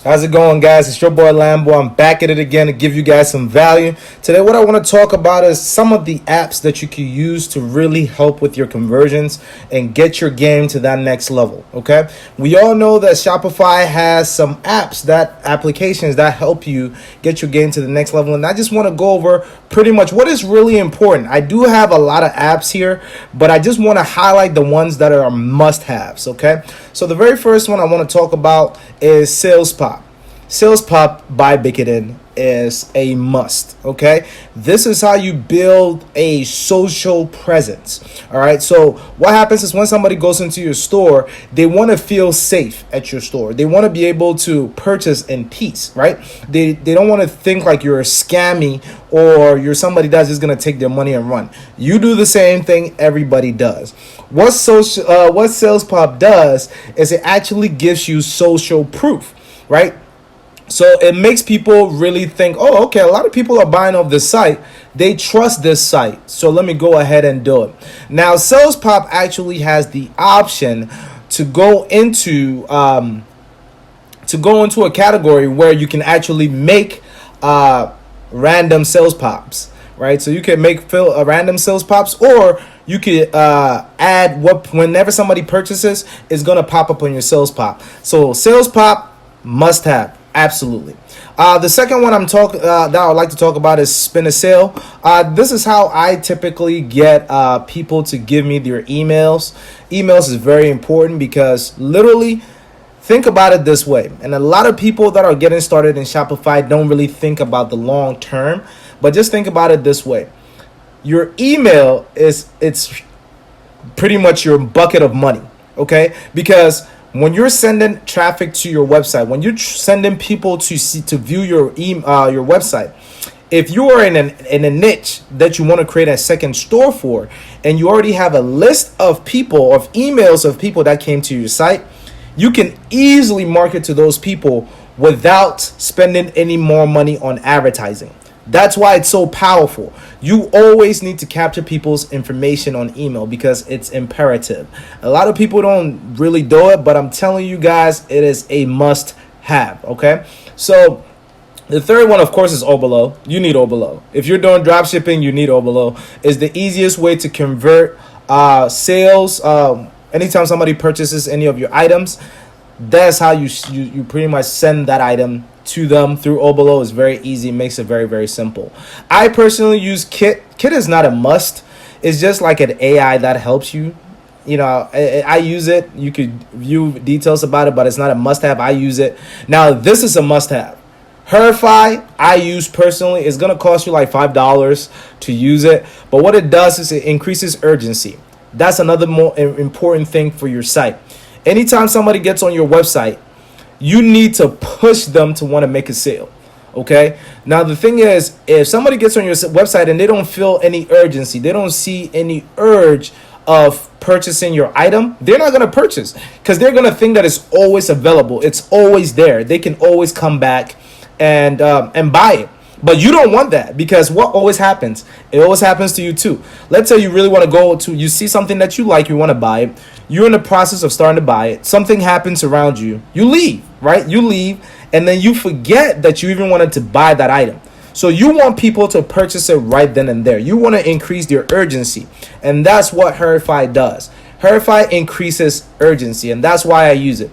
How's it going, guys? It's your boy Lambo. I'm back at it again to give you guys some value. Today, what I want to talk about is some of the apps that you can use to really help with your conversions and get your game to that next level. Okay, we all know that Shopify has some applications that help you get your game to the next level, and I just want to go over pretty much what is really important. I do have a lot of apps here, but I just want to highlight the ones that are must-haves. Okay, so the very first one I want to talk about is SalesPop. SalesPop by Bickedin is a must. Okay, this is how you build a social presence. All right, so what happens is when somebody goes into your store, they want to feel safe at your store. They want to be able to purchase in peace, right? They don't want to think like you're a scammy or you're somebody that's just gonna take their money and run. You do the same thing everybody does. What SalesPop does is it actually gives you social proof, right? So it makes people really think, oh, okay, a lot of people are buying off this site. They trust this site. So let me go ahead and do it. Now, SalesPop actually has the option to go into a category where you can actually make random sales pops, right? So you can make random sales pops, or you could add whenever somebody purchases, it's gonna pop up on your sales pop. So sales pop must have. Absolutely. The second one that I would like to talk about is spin a sale. This is how I typically get people to give me their emails. Emails is very important because literally, think about it this way. And a lot of people that are getting started in Shopify don't really think about the long term, but just think about it this way. Your email it's pretty much your bucket of money, okay? Because when you're sending traffic to your website, when you're sending people to view your website, if you are in a niche that you want to create a second store for, and you already have a list of emails of people that came to your site, you can easily market to those people without spending any more money on advertising. That's why it's so powerful. You always need to capture people's information on email because it's imperative. A lot of people don't really do it, but I'm telling you guys, it is a must have. Okay, so the third one, of course, is Oberlo. You need Oberlo. If you're doing drop shipping, you need Oberlo. It's the easiest way to convert sales. Anytime somebody purchases any of your items, that's how you pretty much send that item to them through Oberlo. Is very easy, makes it very, very simple. I personally use Kit. Kit is not a must. It's just like an AI that helps you. You know, I use it. You could view details about it, but it's not a must-have. I use it. Now, this is a must-have. Herify, I use personally. It's going to cost you like $5 to use it. But what it does is it increases urgency. That's another more important thing for your site. Anytime somebody gets on your website, you need to push them to want to make a sale. Okay. Now, the thing is, if somebody gets on your website and they don't feel any urgency, they don't see any urge of purchasing your item, they're not going to purchase because they're going to think that it's always available. It's always there. They can always come back and buy it. But you don't want that because what always happens? It always happens to you too. Let's say you really want to you see something that you like, you want to buy it. You're in the process of starting to buy it. Something happens around you. You leave, right? You leave and then you forget that you even wanted to buy that item. So you want people to purchase it right then and there. You want to increase their urgency. And that's what Herify does. Herify increases urgency, and that's why I use it.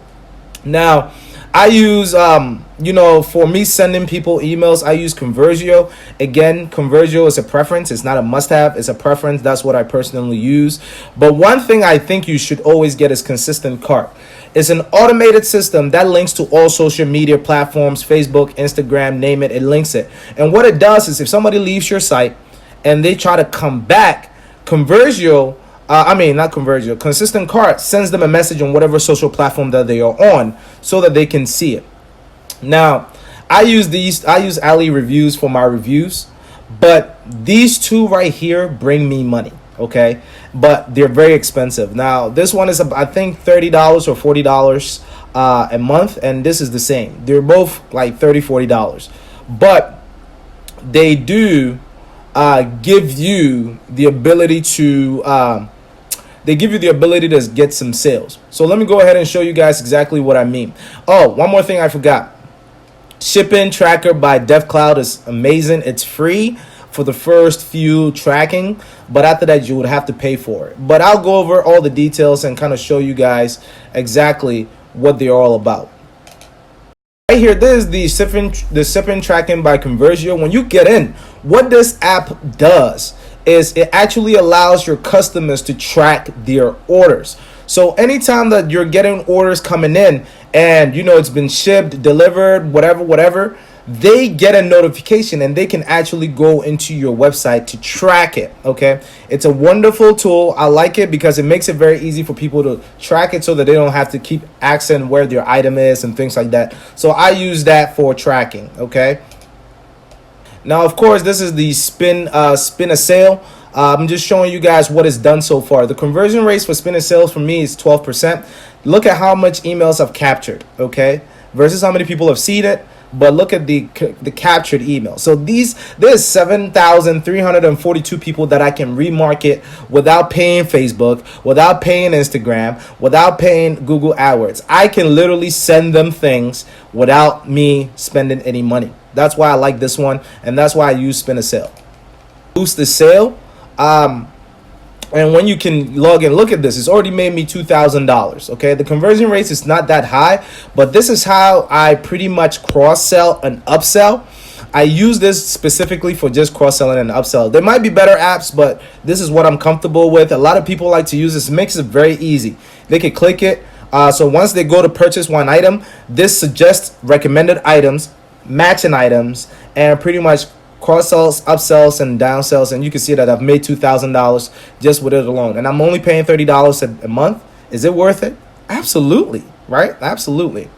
Now, I use, for me sending people emails, I use Conversio. Again, Conversio is a preference. It's not a must-have. It's a preference. That's what I personally use. But one thing I think you should always get is Consistent Cart. It's an automated system that links to all social media platforms, Facebook, Instagram, name it. It links it. And what it does is if somebody leaves your site and they try to come back, Consistent Cart sends them a message on whatever social platform that they are on so that they can see it. Now, I use Ali reviews for my reviews, but these two right here bring me money, okay? But they're very expensive. Now, this one is, I think, $30 or $40 a month, and this is the same. They're both like $30, $40. But they do give you the ability to get some sales. So let me go ahead and show you guys exactly what I mean. Oh, one more thing I forgot. Shipping Tracker by DevCloud is amazing. It's free for the first few tracking, but after that you would have to pay for it. But I'll go over all the details and kind of show you guys exactly what they're all about. Right here, this is the shipping tracking by Conversio. When you get in, what this app does is it actually allows your customers to track their orders. So anytime that you're getting orders coming in and you know it's been shipped, delivered, whatever, they get a notification and they can actually go into your website to track it. Okay, it's a wonderful tool. I like it because it makes it very easy for people to track it so that they don't have to keep asking where their item is and things like that. So I use that for tracking. Okay, now of course this is the spin a sale. I'm just showing you guys what is done so far. The conversion rates for spin and sales for me is 12%. Look at how much emails I've captured, okay, versus how many people have seen it. But look at the captured email. So there's 7,342 people that I can remarket without paying Facebook, without paying Instagram, without paying Google AdWords. I can literally send them things without me spending any money. That's why I like this one, and that's why I use Spin a Sale. Boost the sale. And when you can log in, look at this. It's already made me $2,000. Okay, the conversion rates is not that high, but this is how I pretty much cross-sell and upsell. I use this specifically for just cross-selling and upsell. There might be better apps, but this is what I'm comfortable with. A lot of people like to use this. It makes it very easy. They can click it. So once they go to purchase one item, this suggests recommended items, matching items, and pretty much cross sells, upsells, and downsells, and you can see that I've made $2,000 just with it alone, and I'm only paying $30 a month. Is it worth it? Absolutely, right? Absolutely.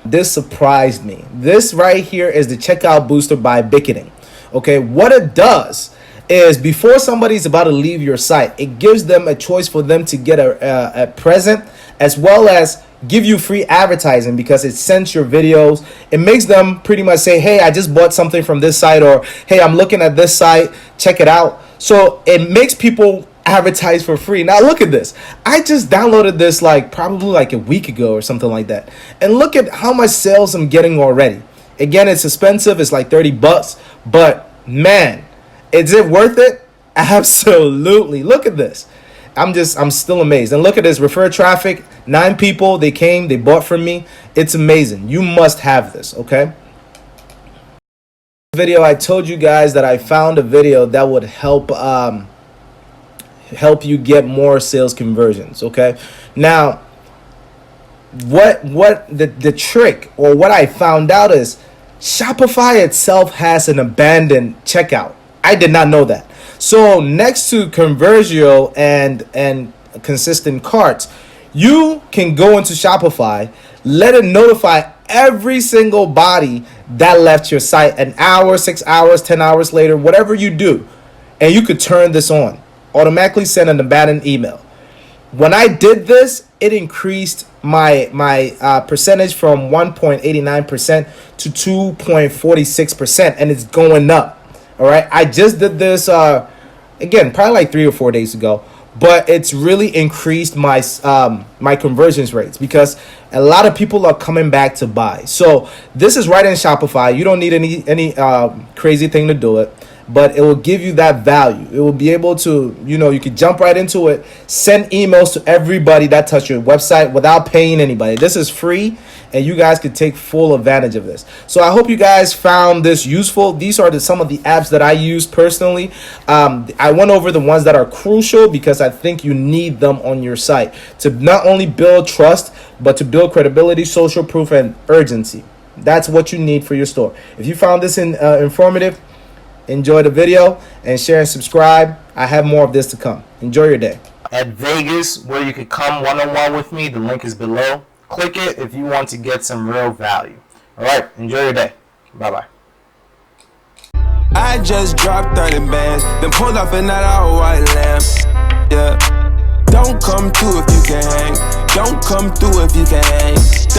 This surprised me. This right here is the checkout booster by Bicketing. Okay, what it does is before somebody's about to leave your site, it gives them a choice for them to get a present as well as give you free advertising because it sends your videos. It makes them pretty much say, hey, I just bought something from this site, or hey, I'm looking at this site, check it out. So it makes people advertise for free. Now look at this. I just downloaded this probably like a week ago or something like that, and look at how much sales I'm getting already. Again, it's expensive. It's like $30, but man, is it worth it? Absolutely. Look at this. I'm still amazed. And look at this, refer traffic, 9 people, they came, they bought from me. It's amazing. You must have this, okay? Video, I told you guys that I found a video that would help you get more sales conversions, okay? Now, what the trick or what I found out is Shopify itself has an abandoned checkout. I did not know that. So next to Conversio and consistent carts, you can go into Shopify, let it notify every single body that left your site an hour, 6 hours, 10 hours later, whatever you do, and you could turn this on, automatically send an abandoned email. When I did this, it increased my percentage from 1.89% to 2.46%, and it's going up. All right, I just did this again, probably like 3 or 4 days ago, but it's really increased my my conversions rates because a lot of people are coming back to buy. So this is right in Shopify. You don't need any crazy thing to do it, but it will give you that value. It will be able to, you could jump right into it, send emails to everybody that touched your website without paying anybody. This is free, and you guys could take full advantage of this. So I hope you guys found this useful. These are some of the apps that I use personally. I went over the ones that are crucial because I think you need them on your site to not only build trust, but to build credibility, social proof, and urgency. That's what you need for your store. If you found this informative, enjoy the video and share and subscribe. I have more of this to come. Enjoy your day. At Vegas, where you could come one-on-one with me, the link is below. Click it if you want to get some real value. All right, enjoy your day. Bye-bye. I just dropped 30 bands, then pulled off in that all white lamb. Yeah. Don't come through if you can hang. Don't come through if you can hang.